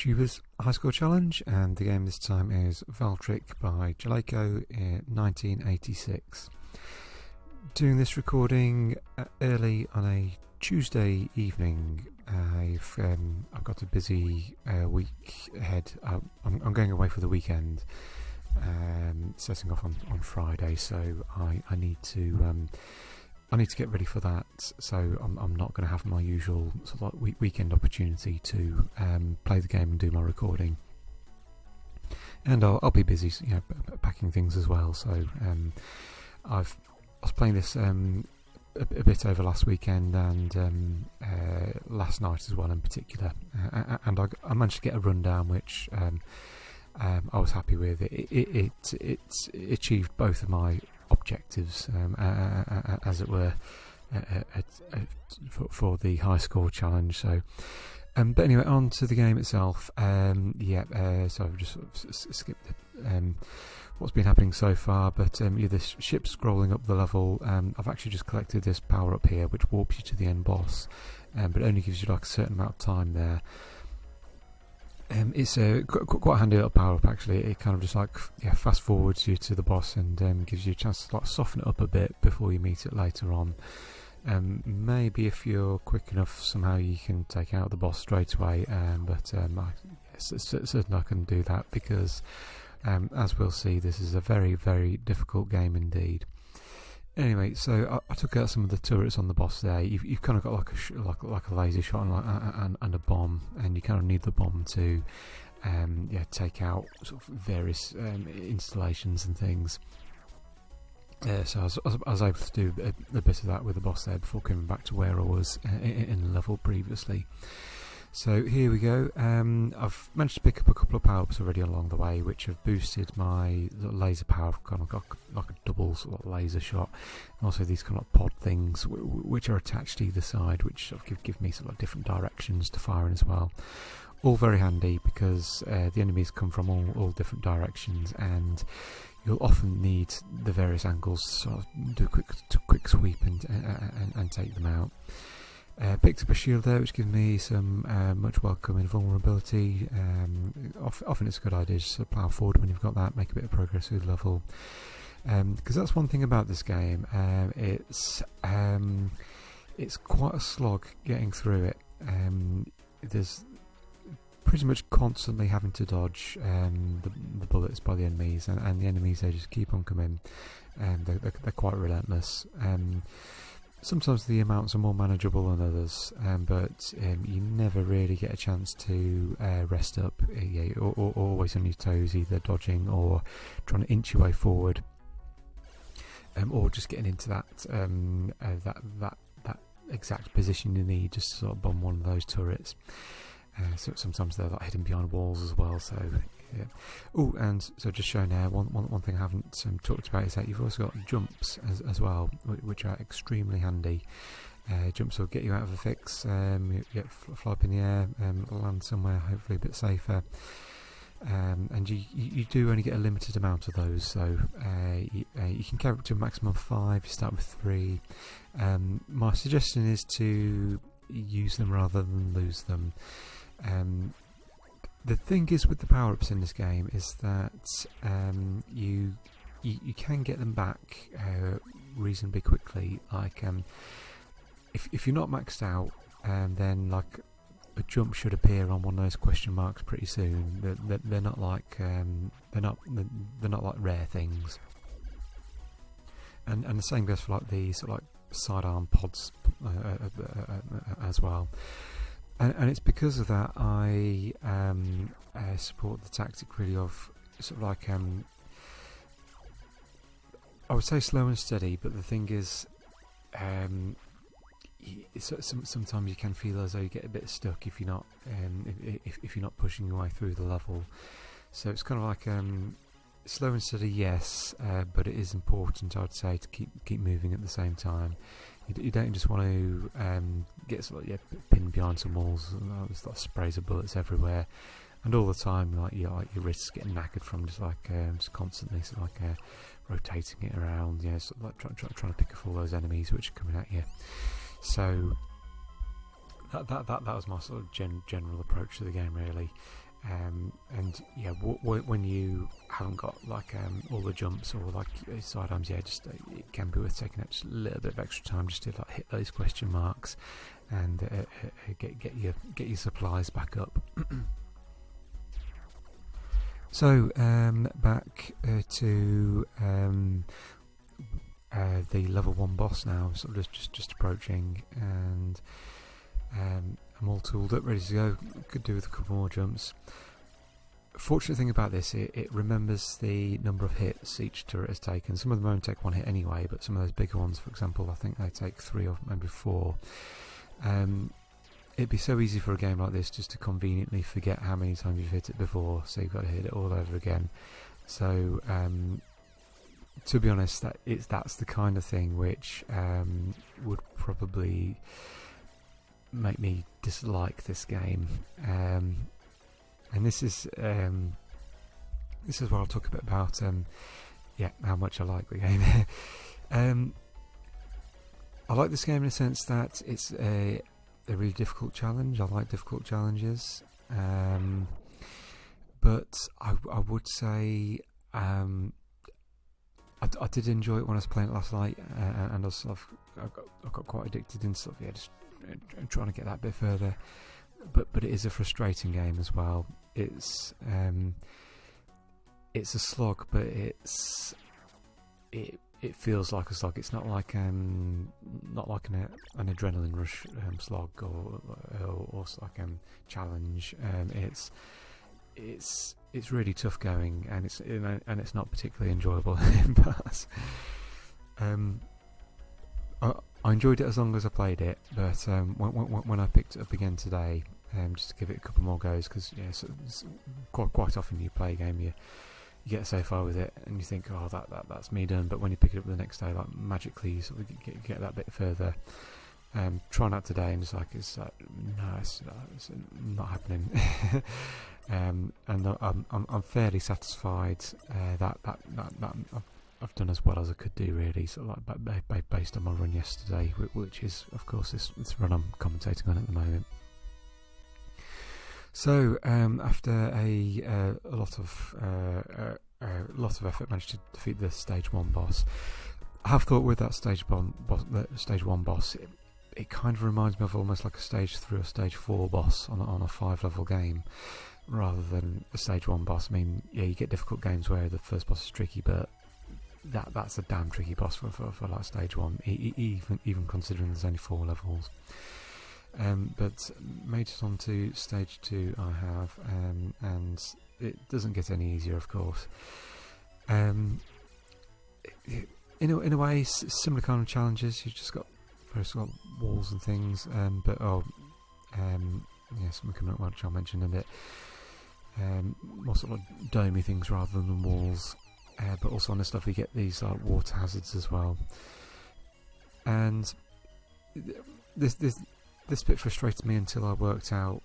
YouTubers High Score Challenge, and the game this time is Valtric by Jaleco in 1986. Doing this recording early on a Tuesday evening. I've got a busy week ahead. I'm going away for the weekend, setting off on Friday, so I need to get ready for that. So I'm not going to have my usual sort of like weekend opportunity to play the game and do my recording, and I'll be busy, packing things as well. So I was playing this a bit over last weekend and last night as well in particular, and I managed to get a rundown which I was happy with. It achieved both of my objectives, as it were, for the high score challenge. So, but anyway, on to the game itself. So I've just sort of skipped what's been happening so far. But this ship scrolling up the level. I've actually just collected this power up here, which warps you to the end boss, but it only gives you like a certain amount of time there. It's quite a handy little power up actually. It kind of just fast forwards you to the boss and gives you a chance to soften it up a bit before you meet it later on. Maybe if you're quick enough, somehow you can take out the boss straight away. But certainly I can do that because, as we'll see, this is a very, very difficult game indeed. Anyway, so I took out some of the turrets on the boss there. You've kind of got like a laser shot and a bomb, and you kind of need the bomb to take out sort of various installations and things. So I was able to do a bit of that with the boss there before coming back to where I was in the level previously. So here we go. I've managed to pick up a couple of power-ups already along the way, which have boosted my laser power. I've kind of got like a double sort of laser shot, and also these kind of pod things which are attached to either side, which sort of give me sort of different directions to fire in as well. All very handy because the enemies come from all different directions, and you'll often need the various angles to sort of do a quick sweep and take them out. Picked up a shield there, which gives me some much welcome invulnerability. Often it's a good idea just to plough forward when you've got that, make a bit of progress through the level. Because that's one thing about this game. It's quite a slog getting through it. There's pretty much constantly having to dodge the bullets by the enemies, and the enemies, they just keep on coming. They're quite relentless. Sometimes the amounts are more manageable than others, but you never really get a chance to rest up. You're always on your toes, either dodging or trying to inch your way forward, or just getting into that exact position you need just to sort of bomb one of those turrets. So sometimes they're hidden behind walls as well. So yeah. Oh, and so just showing there, one thing I haven't talked about is that you've also got jumps as well, which are extremely handy. Jumps will get you out of a fix, fly up in the air, land somewhere hopefully a bit safer. And you do only get a limited amount of those, so you can carry up to a maximum of 5. You start with 3. My suggestion is to use them rather than lose them. The thing is with the power-ups in this game is that you can get them back reasonably quickly. Like if you're not maxed out, then like a jump should appear on one of those question marks pretty soon. They're not like they're not like rare things. And the same goes for like the sort of like sidearm pods as well. And it's because of that I support the tactic really of sort of like I would say slow and steady, but the thing is sometimes you can feel as though you get a bit stuck if you're not if you're not pushing your way through the level. So it's kind of like slow and steady, yes, but it is important, I would say, to keep moving at the same time. You don't just want to get sort of pinned behind some walls. There's like sprays of bullets everywhere, and all the time, your wrists getting knackered from just constantly sort of rotating it around. Sort of like trying to pick off all those enemies which are coming at you. So that was my sort of general approach to the game, really. And yeah, when you haven't got like all the jumps or like sidearms, yeah, just it can be worth taking just a little bit of extra time just to like hit those question marks and get your supplies back up. So back to the level 1 boss now, sort of just approaching, and I'm all tooled up, ready to go. Could do with a couple more jumps. Fortunate thing about this, it remembers the number of hits each turret has taken. Some of them only take 1 hit anyway, but some of those bigger ones, for example, I think they take 3 or maybe 4. It'd be so easy for a game like this just to conveniently forget how many times you've hit it before, so you've got to hit it all over again. So to be honest, that's the kind of thing which would probably make me dislike this game. And this is where I'll talk a bit about how much I like the game. I like this game in a sense that it's a really difficult challenge. I like difficult challenges, but I would say I did enjoy it when I was playing it last night, and I got quite addicted in sort of just trying to get that bit further. But it is a frustrating game as well. It's a slog, but it feels like a slog. It's not like an adrenaline rush slog or like challenge. It's really tough going, and it's not particularly enjoyable in parts. I enjoyed it as long as I played it, but when I picked it up again today, just to give it a couple more goes, because quite often you play a game, you get so far with it, and you think, oh, that's me done. But when you pick it up the next day, like magically, you sort of get that bit further. Trying that today, and it's not happening. And I'm fairly satisfied that I've done as well as I could do, really. So like based on my run yesterday, which is of course this run I'm commentating on at the moment. So after a lot of effort, managed to defeat the stage 1 boss. I have thought with that stage 1 boss, it kind of reminds me of almost like a stage 3 or stage 4 boss on a 5-level game, rather than a stage 1 boss. I mean, yeah, you get difficult games where the first boss is tricky, but that's a damn tricky boss for like stage 1, even considering there's only 4 levels. But made it onto stage 2 I have, and it doesn't get any easier, of course. In a way, similar kind of challenges. You've just got walls and things, but something coming up which I'll mention in a bit. More sort of like domey things rather than walls, but also on this stuff we get these water hazards as well. And this bit frustrated me until I worked out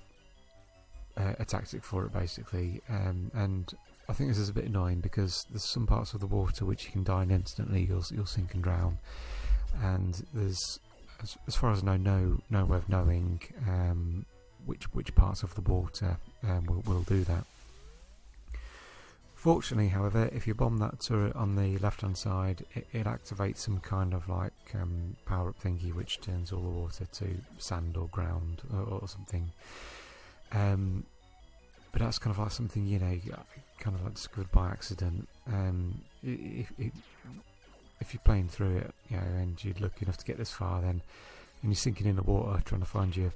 a tactic for it, basically. And I think this is a bit annoying because there's some parts of the water which you can die in instantly. You'll sink and drown, and there's, as far as I know, no way of knowing which parts of the water will do that. Fortunately, however, if you bomb that turret on the left-hand side, it activates some kind of like power-up thingy which turns all the water to sand or ground or something. But that's kind of like something, kind of like discovered by accident. If you're playing through it, and you're lucky enough to get this far, then and you're sinking in the water trying to find your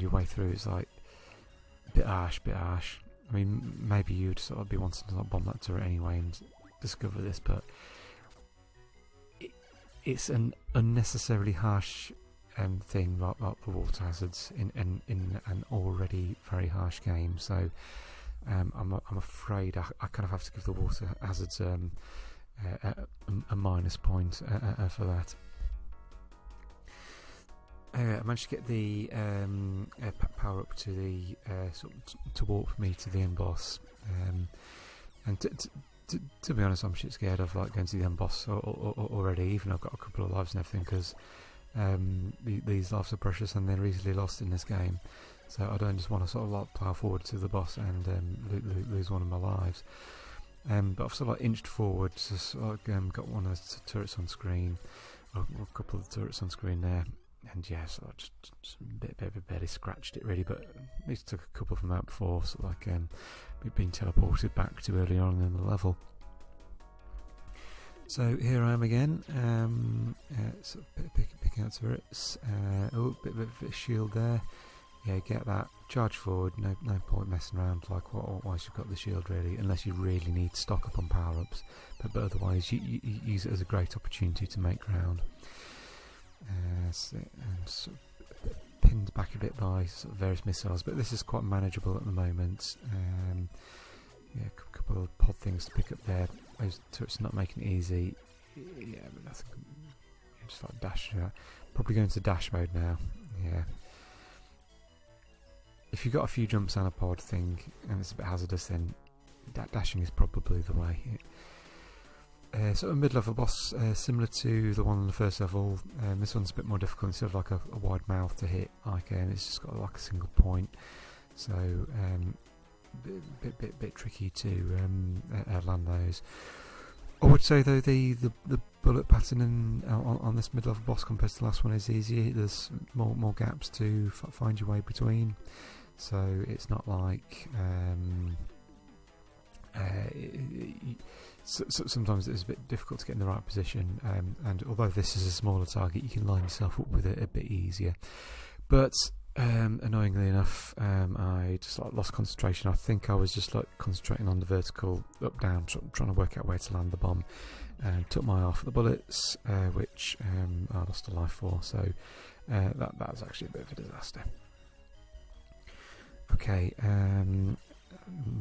way through, it's like a bit harsh. I mean, maybe you'd sort of be wanting to bomb that turret anyway and discover this, but it's an unnecessarily harsh thing, like the water hazards in an already very harsh game. So I'm afraid I kind of have to give the water hazards a minus point for that. I managed to get the power up to the to warp me to the end boss, and to be honest, I'm shit scared of like going to the end boss already. Even I've got a couple of lives and everything, because these lives are precious and they're easily lost in this game. so I don't just want to sort of like plough forward to the boss and lose one of my lives. But I've sort of like inched forward, so sort of, got one of the turrets on screen, or a couple of the turrets on screen there, and yeah, so I just barely scratched it really, but at least took a couple of them out before, sort of like being teleported back to early on in the level. So here I am again, sort of picking out turrets. Oh, bit of a shield there. Yeah, get that. Charge forward. No point messing around. Like, why you've got the shield really, unless you really need to stock up on power-ups. But otherwise, you use it as a great opportunity to make ground. And sort of pinned back a bit by sort of various missiles, but this is quite manageable at the moment. Yeah, a couple of pod things to pick up there. Those turrets are not making it easy. Yeah, but I think just like dash. Probably going to dash mode now. Yeah. If you've got a few jumps and a pod thing, and it's a bit hazardous, then dashing is probably the way. Sort of mid-level boss, similar to the one on the first level. This one's a bit more difficult. Instead of like a wide mouth to hit, like it's just got like a single point. So bit tricky to land those. I would say though the bullet pattern on this mid-level boss compared to the last one is easier. There's more gaps to find your way between, so it's not like sometimes it's a bit difficult to get in the right position. And although this is a smaller target, you can line yourself up with it a bit easier. But annoyingly enough, I just like lost concentration. I think I was just like concentrating on the vertical up down, trying to work out where to land the bomb, and took my eye off the bullets, which I lost a life for. So that was actually a bit of a disaster. Okay,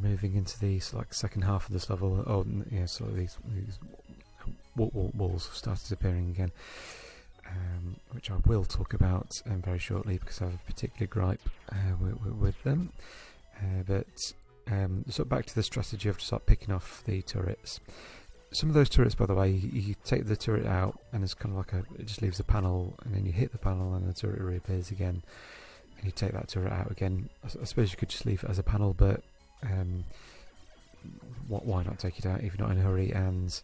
moving into the like second half of this level. Oh yeah, so these walls have started appearing again. Which I will talk about very shortly because I have a particular gripe with them. So back to the strategy of just like picking off the turrets. Some of those turrets, by the way, you take the turret out and it's kind of like it just leaves a panel, and then you hit the panel and the turret reappears again, and you take that turret out again. I suppose you could just leave it as a panel, but why not take it out if you're not in a hurry and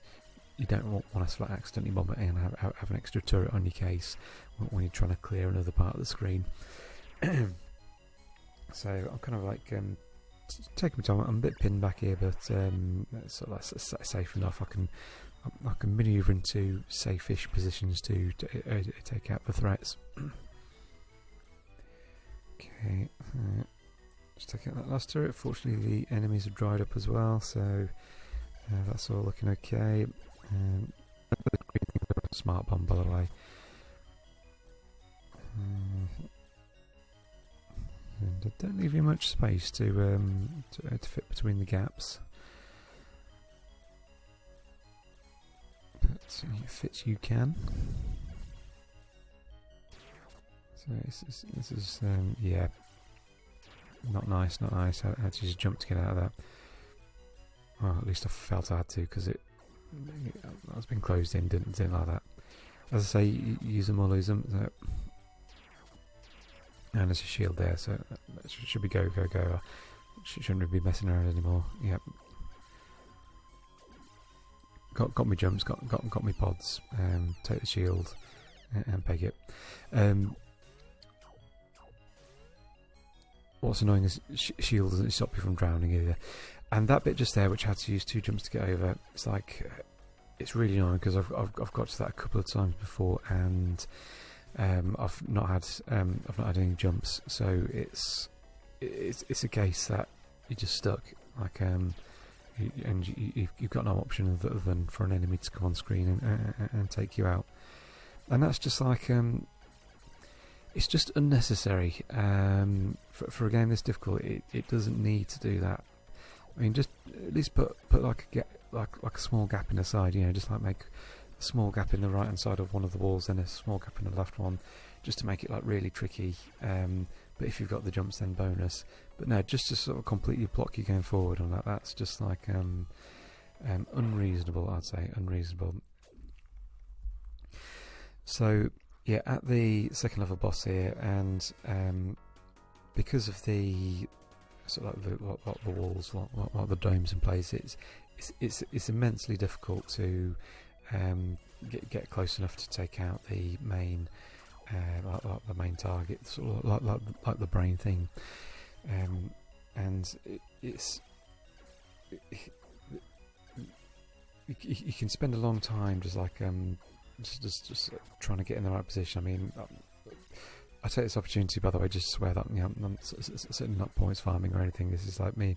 you don't want to accidentally bomb it and have an extra turret on your case when you're trying to clear another part of the screen. So I'm kind of like taking my time. I'm a bit pinned back here, but sort of like safe enough. I can manoeuvre into safe-ish positions to take out the threats. Okay, just take out that last turret. Fortunately, the enemies have dried up as well, so that's all looking okay. Smart bomb, by the way. And I don't leave you much space to fit between the gaps, but it fits you can. So this is yeah, not nice. I had to just jump to get out of that. Well, at least I felt I had to, because I was being closed in. Didn't like that. As I say, use them or lose them. So, and there's a shield there, so it should be go. Shouldn't be messing around anymore. Yep. Got me jumps. Got me pods. Take the shield and peg it. What's annoying is shield doesn't stop you from drowning either. And that bit just there, which I had to use 2 jumps to get over, it's like it's really annoying because I've got to that a couple of times before, and I've not had any jumps, so it's a case that you're just stuck. Like you've got no option other than for an enemy to come on screen and take you out, and that's just like it's just unnecessary for a game this difficult. It doesn't need to do that. I mean, just at least put like a small gap in the side, you know, just like make a small gap in the right hand side of one of the walls, then a small gap in the left one, just to make it like really tricky. But if you've got the jumps, then bonus. But no, just to sort of completely block you going forward on that, that's just like unreasonable. I'd say unreasonable. So yeah, at the second level boss here, and because of the sort of like the walls, like the domes in place, it's immensely difficult to get close enough to take out the main like the main target, sort of like the brain thing, and you can spend a long time just like just trying to get in the right position. I mean, I take this opportunity, by the way, just to swear that I'm certainly not points farming or anything. This is like me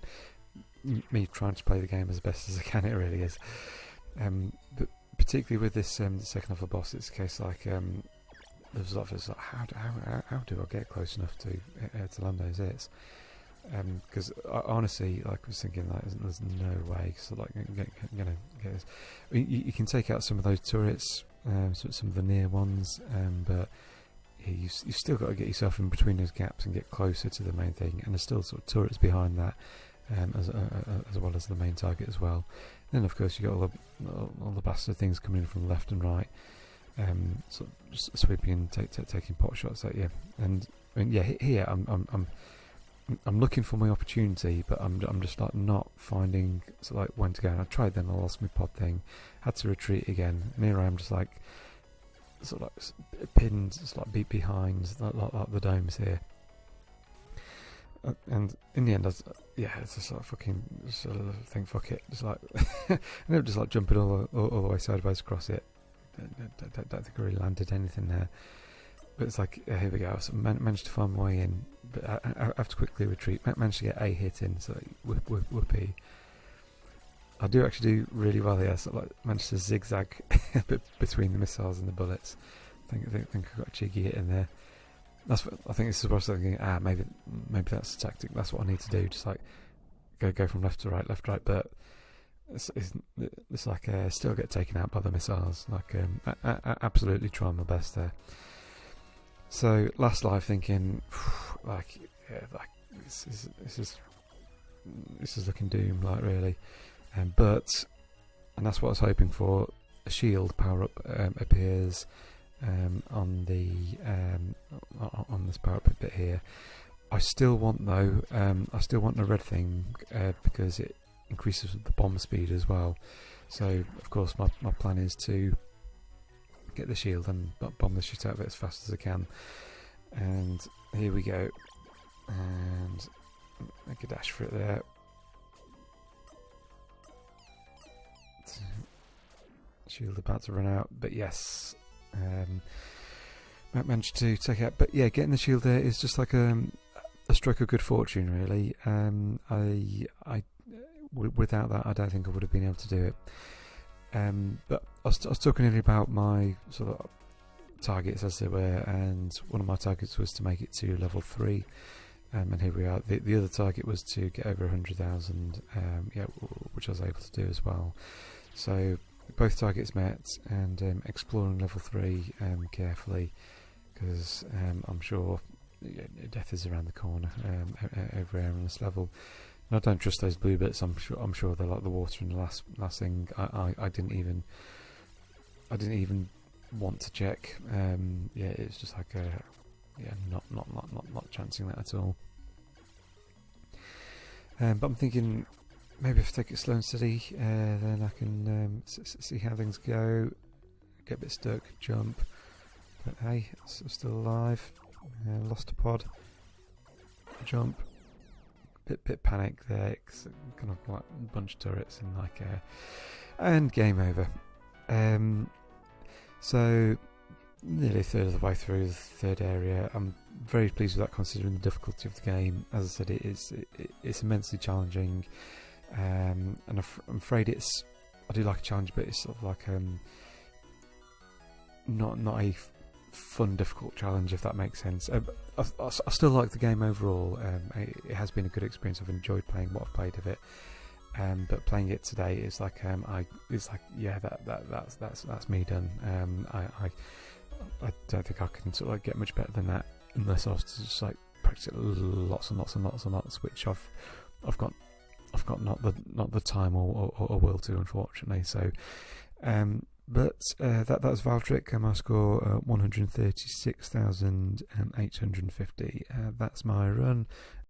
trying to play the game as best as I can. It really is. But particularly with this the second level boss, it's a case like there's a lot of us like, how do I get close enough to land those hits? Because honestly, like I was thinking, like there's no way. So like, get this. I mean, you can take out some of those turrets, some of the near ones, but yeah, you've still got to get yourself in between those gaps and get closer to the main thing. And there's still sort of turrets behind that, as well as the main target as well. And then of course you got all the bastard things coming in from left and right, sort of just sweeping and taking pot shots at you. And I mean, yeah, here I'm looking for my opportunity, but I'm just like not finding like when to go. And I tried, then I lost my pod thing, had to retreat again. And here I am, just like sort of like pinned, just like beat behind, like the domes here. And in the end, it's just like fucking, just think, fuck it, just like, I ended up just like jumping all the way sideways across it. Don't think I really landed anything there. But it's like, here we go. So managed to find my way in, but I have to quickly retreat. Managed to get a hit in, so whoopee. I do actually do really well here. So like managed to zigzag between the missiles and the bullets. I think I got a cheeky hit in there. I think this is what I was thinking. Maybe that's the tactic. That's what I need to do. Just like go from left to right, but it's like still get taken out by the missiles. Like absolutely trying my best there. So last live thinking, like this is looking doomed, like really, and that's what I was hoping for. A shield power up appears on this power up bit here. I still want the red thing because it increases the bomb speed as well. So of course my plan is to get the shield and bomb the shit out of it as fast as I can. And here we go, and make a dash for it there. Shield about to run out, but yes, managed to take out. But yeah, getting the shield there is just like a stroke of good fortune, really. Without that, I don't think I would have been able to do it. But I was talking earlier about my sort of targets as they were, and one of my targets was to make it to level 3, and here we are. The other target was to get over 100,000, which I was able to do as well. So both targets met, and exploring level 3 carefully, because I'm sure death is around the corner over here on this level. And I don't trust those blue bits. I'm sure they're like the water in the last thing. I didn't even want to check. It's just like not chancing that at all. But I'm thinking maybe if I take it slow and steady, then I can see how things go. Get a bit stuck, jump. But hey, I'm still alive. Lost a pod. Jump. Bit panic there, kind of like a bunch of turrets and game over. So nearly a third of the way through the third area. I'm very pleased with that, considering the difficulty of the game. As I said, it's immensely challenging, and I'm afraid I do like a challenge, but it's sort of like not a fun, difficult challenge, if that makes sense. I still like the game overall. It has been a good experience. I've enjoyed playing what I've played of it. But playing it today is like that's me done. I don't think I can sort of like get much better than that unless I was to just like practice it lots and lots, which I've got not the time or will to, unfortunately. So But that was Valtric, my score 136,850. That's my run.